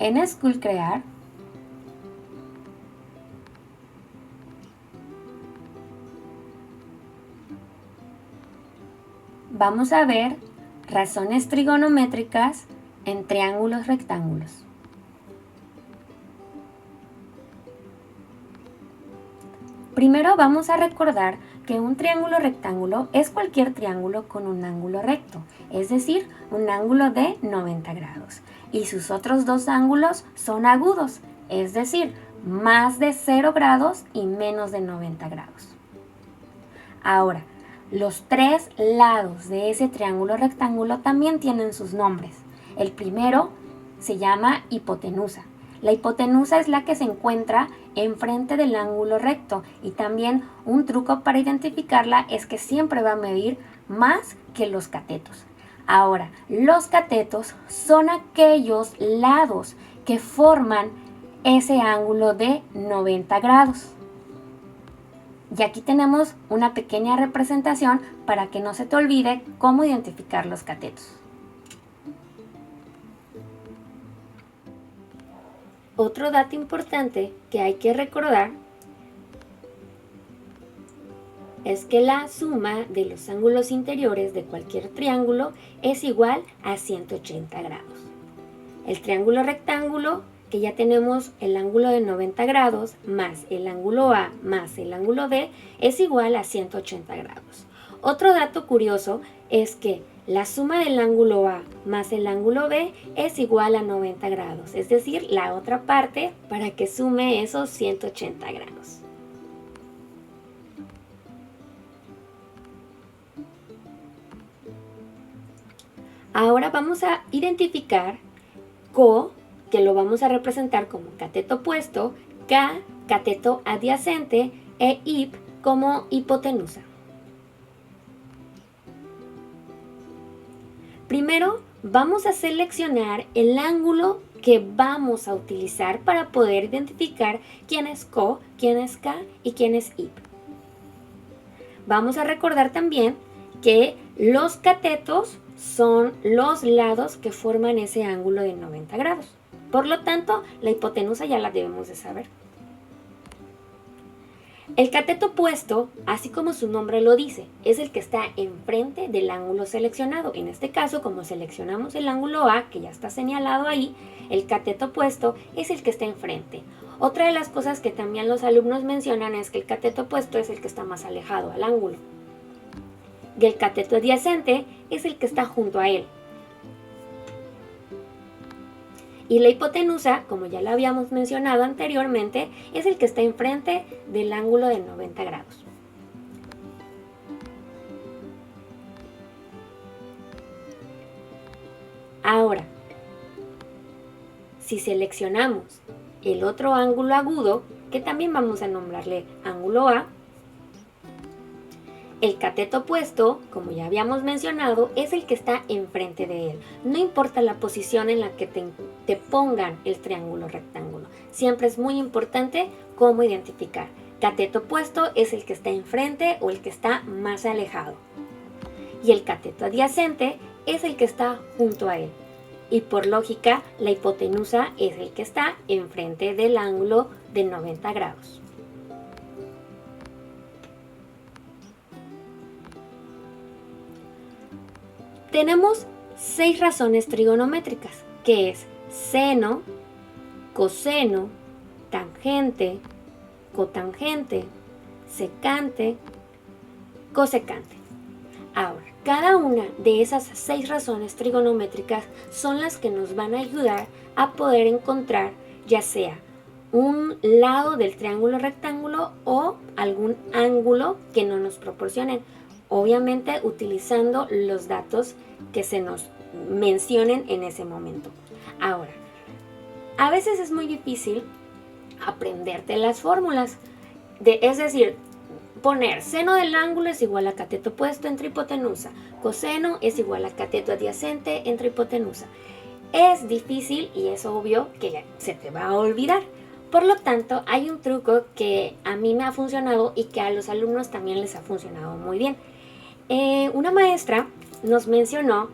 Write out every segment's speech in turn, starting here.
En School Crear, vamos a ver razones trigonométricas en triángulos rectángulos. Primero vamos a recordar que un triángulo rectángulo es cualquier triángulo con un ángulo recto, es decir, un ángulo de 90 grados. Y sus otros dos ángulos son agudos, es decir, más de 0 grados y menos de 90 grados. Ahora, los tres lados de ese triángulo rectángulo también tienen sus nombres. El primero se llama hipotenusa. La hipotenusa es la que se encuentra enfrente del ángulo recto y también un truco para identificarla es que siempre va a medir más que los catetos. Ahora, los catetos son aquellos lados que forman ese ángulo de 90 grados. Y aquí tenemos una pequeña representación para que no se te olvide cómo identificar los catetos. Otro dato importante que hay que recordar es que la suma de los ángulos interiores de cualquier triángulo es igual a 180 grados. El triángulo rectángulo, que ya tenemos el ángulo de 90 grados más el ángulo A más el ángulo B, es igual a 180 grados. Otro dato curioso es que la suma del ángulo A más el ángulo B es igual a 90 grados, es decir, la otra parte para que sume esos 180 grados. Ahora vamos a identificar CO, que lo vamos a representar como cateto opuesto, K, cateto adyacente e IP como hipotenusa. Primero vamos a seleccionar el ángulo que vamos a utilizar para poder identificar quién es CO, quién es K y quién es IP. Vamos a recordar también que los catetos son los lados que forman ese ángulo de 90 grados. Por lo tanto, la hipotenusa ya la debemos de saber. El cateto opuesto, así como su nombre lo dice, es el que está enfrente del ángulo seleccionado. En este caso, como seleccionamos el ángulo A, que ya está señalado ahí, el cateto opuesto es el que está enfrente. Otra de las cosas que también los alumnos mencionan es que el cateto opuesto es el que está más alejado al ángulo. Y el cateto adyacente es el que está junto a él. Y la hipotenusa, como ya lo habíamos mencionado anteriormente, es el que está enfrente del ángulo de 90 grados. Ahora, si seleccionamos el otro ángulo agudo, que también vamos a nombrarle ángulo A, el cateto opuesto, como ya habíamos mencionado, es el que está enfrente de él. No importa la posición en la que te pongan el triángulo rectángulo. Siempre es muy importante cómo identificar. Cateto opuesto es el que está enfrente o el que está más alejado. Y el cateto adyacente es el que está junto a él. Y por lógica, la hipotenusa es el que está enfrente del ángulo de 90 grados. Tenemos 6 razones trigonométricas, que es seno, coseno, tangente, cotangente, secante, cosecante. Ahora, cada una de esas 6 razones trigonométricas son las que nos van a ayudar a poder encontrar ya sea un lado del triángulo rectángulo o algún ángulo que no nos proporcionen. Obviamente utilizando los datos que se nos mencionen en ese momento. Ahora, a veces es muy difícil aprenderte las fórmulas. Es decir, poner seno del ángulo es igual a cateto opuesto entre hipotenusa. Coseno es igual a cateto adyacente entre hipotenusa. Es difícil y es obvio que se te va a olvidar. Por lo tanto, hay un truco que a mí me ha funcionado y que a los alumnos también les ha funcionado muy bien. Una maestra nos mencionó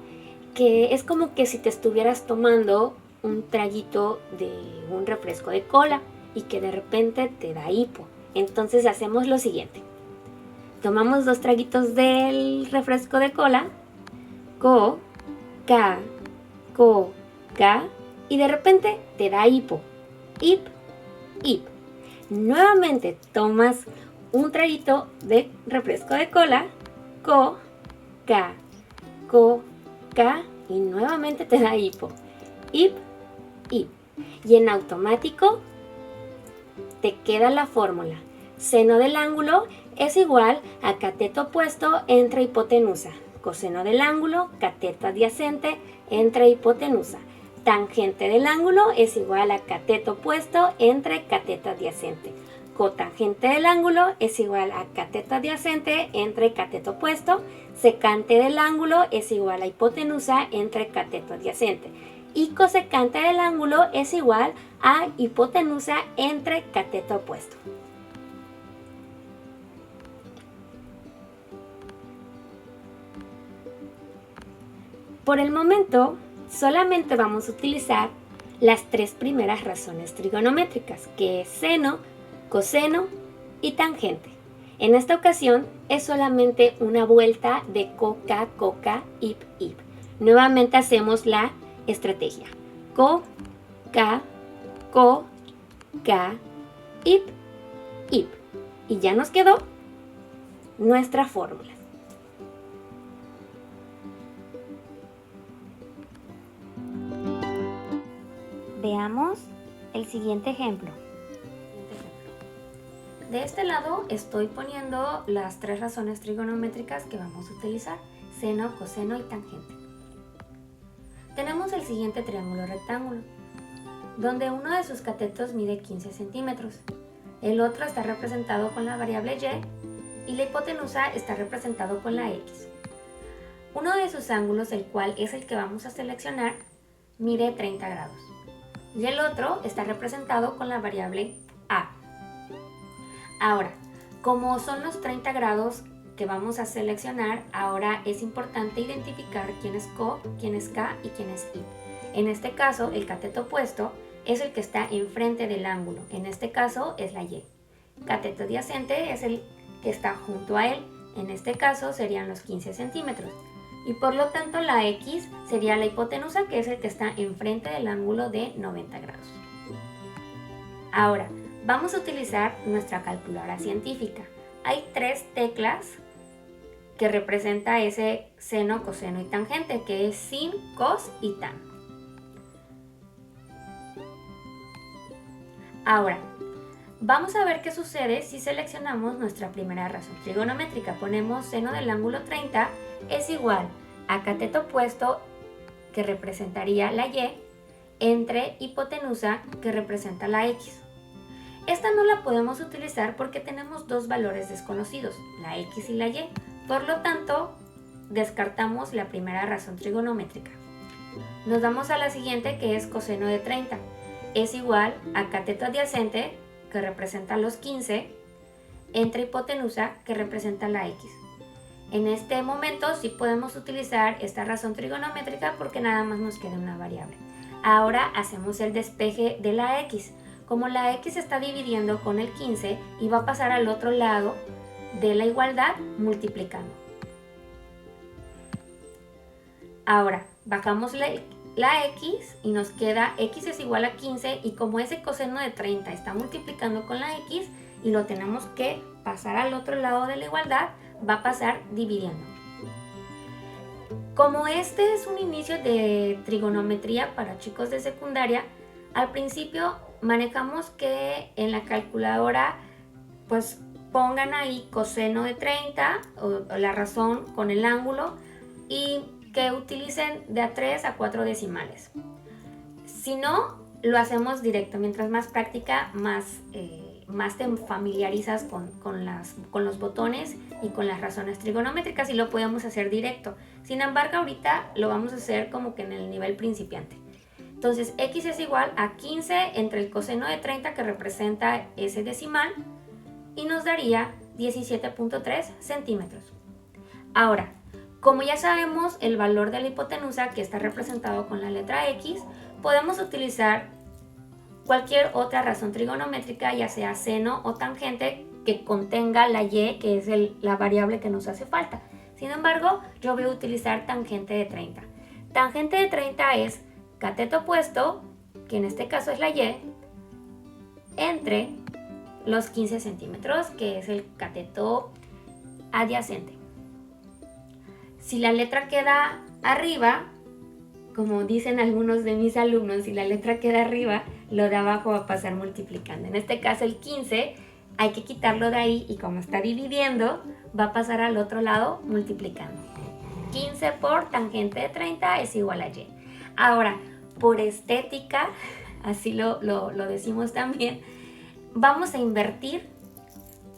que es como que si te estuvieras tomando un traguito de un refresco de cola y que de repente te da hipo. Entonces hacemos lo siguiente. Tomamos 2 traguitos del refresco de cola, co, ca, y de repente te da hipo. Hip, hip. Nuevamente tomas un traguito de refresco de cola, co, ca, y nuevamente te da hipo. Hip, hip. Y en automático te queda la fórmula. Seno del ángulo es igual a cateto opuesto entre hipotenusa. Coseno del ángulo, cateto adyacente entre hipotenusa. Tangente del ángulo es igual a cateto opuesto entre cateto adyacente. Cotangente del ángulo es igual a cateto adyacente entre cateto opuesto. Secante del ángulo es igual a hipotenusa entre cateto adyacente. Y cosecante del ángulo es igual a hipotenusa entre cateto opuesto. Por el momento, solamente vamos a utilizar las 3 primeras razones trigonométricas, que es seno, coseno y tangente. En esta ocasión es solamente una vuelta de coca, hip, hip. Nuevamente hacemos la estrategia. Co, ca, hip, hip. Y ya nos quedó nuestra fórmula. Veamos el siguiente ejemplo. De este lado estoy poniendo las 3 razones trigonométricas que vamos a utilizar: seno, coseno y tangente. Tenemos el siguiente triángulo rectángulo, donde uno de sus catetos mide 15 centímetros, el otro está representado con la variable y la hipotenusa está representado con la x. Uno de sus ángulos, el cual es el que vamos a seleccionar, mide 30 grados. Y el otro está representado con la variable a. Ahora, como son los 30 grados que vamos a seleccionar, ahora es importante identificar quién es co, quién es k y quién es i. En este caso, el cateto opuesto es el que está enfrente del ángulo. En este caso es la y. Cateto adyacente es el que está junto a él. En este caso serían los 15 centímetros. Y por lo tanto la x sería la hipotenusa, que es el que está enfrente del ángulo de 90 grados. Ahora, vamos a utilizar nuestra calculadora científica. Hay 3 teclas que representa ese seno, coseno y tangente, que es sin, cos y tan. Ahora, vamos a ver qué sucede si seleccionamos nuestra primera razón trigonométrica. Ponemos seno del ángulo 30 es igual a cateto opuesto, que representaría la y, entre hipotenusa, que representa la x. Esta no la podemos utilizar porque tenemos 2 valores desconocidos, la x y la y. Por lo tanto, descartamos la primera razón trigonométrica. Nos vamos a la siguiente, que es coseno de 30. Es igual a cateto adyacente, que representa los 15, entre hipotenusa, que representa la x. En este momento sí podemos utilizar esta razón trigonométrica porque nada más nos queda una variable. Ahora hacemos el despeje de la x. Como la x se está dividiendo con el 15 y va a pasar al otro lado de la igualdad multiplicando. Ahora bajamos la x y nos queda x es igual a 15, y como ese coseno de 30 está multiplicando con la x y lo tenemos que pasar al otro lado de la igualdad, va a pasar dividiendo. Como este es un inicio de trigonometría para chicos de secundaria, al principio manejamos que en la calculadora pues pongan ahí coseno de 30 o la razón con el ángulo, y que utilicen de a 3 a 4 decimales. Si no, lo hacemos directo. Mientras más práctica, más te familiarizas con los botones y con las razones trigonométricas, y lo podemos hacer directo. Sin embargo, ahorita lo vamos a hacer como que en el nivel principiante. Entonces, x es igual a 15 entre el coseno de 30, que representa ese decimal, y nos daría 17.3 centímetros. Ahora, como ya sabemos el valor de la hipotenusa, que está representado con la letra x, podemos utilizar cualquier otra razón trigonométrica, ya sea seno o tangente, que contenga la y, que es la variable que nos hace falta. Sin embargo, yo voy a utilizar tangente de 30. Tangente de 30 es cateto opuesto, que en este caso es la y, entre los 15 centímetros, que es el cateto adyacente. Si la letra queda arriba, como dicen algunos de mis alumnos, si la letra queda arriba, lo de abajo va a pasar multiplicando. En este caso el 15 hay que quitarlo de ahí y como está dividiendo, va a pasar al otro lado multiplicando. 15 por tangente de 30 es igual a y. Ahora, por estética, así lo decimos también, vamos a invertir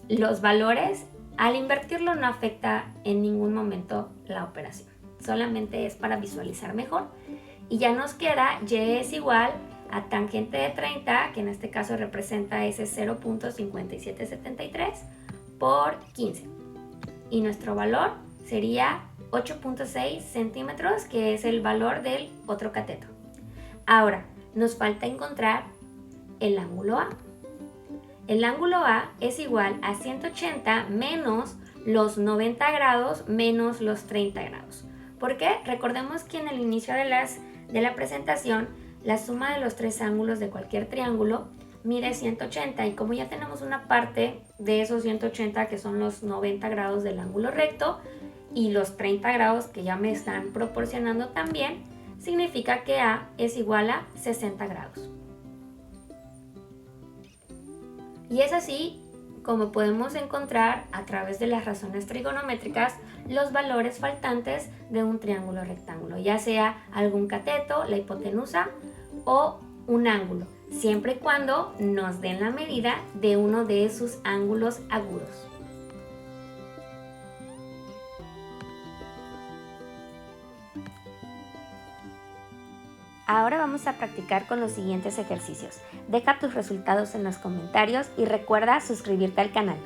los valores. Al invertirlo no afecta en ningún momento la operación, solamente es para visualizar mejor. Y ya nos queda y es igual a tangente de 30, que en este caso representa ese 0.5773 por 15. Y nuestro valor sería 8.6 centímetros, que es el valor del otro cateto. Ahora, nos falta encontrar el ángulo A. El ángulo A es igual a 180 menos los 90 grados menos los 30 grados. ¿Por qué? Recordemos que en el inicio de la presentación, la suma de los tres ángulos de cualquier triángulo mide 180, y como ya tenemos una parte de esos 180 que son los 90 grados del ángulo recto y los 30 grados que ya me están proporcionando también, significa que A es igual a 60 grados. Y es así como podemos encontrar a través de las razones trigonométricas los valores faltantes de un triángulo rectángulo, ya sea algún cateto, la hipotenusa o un ángulo, siempre y cuando nos den la medida de uno de sus ángulos agudos. Ahora vamos a practicar con los siguientes ejercicios. Deja tus resultados en los comentarios y recuerda suscribirte al canal.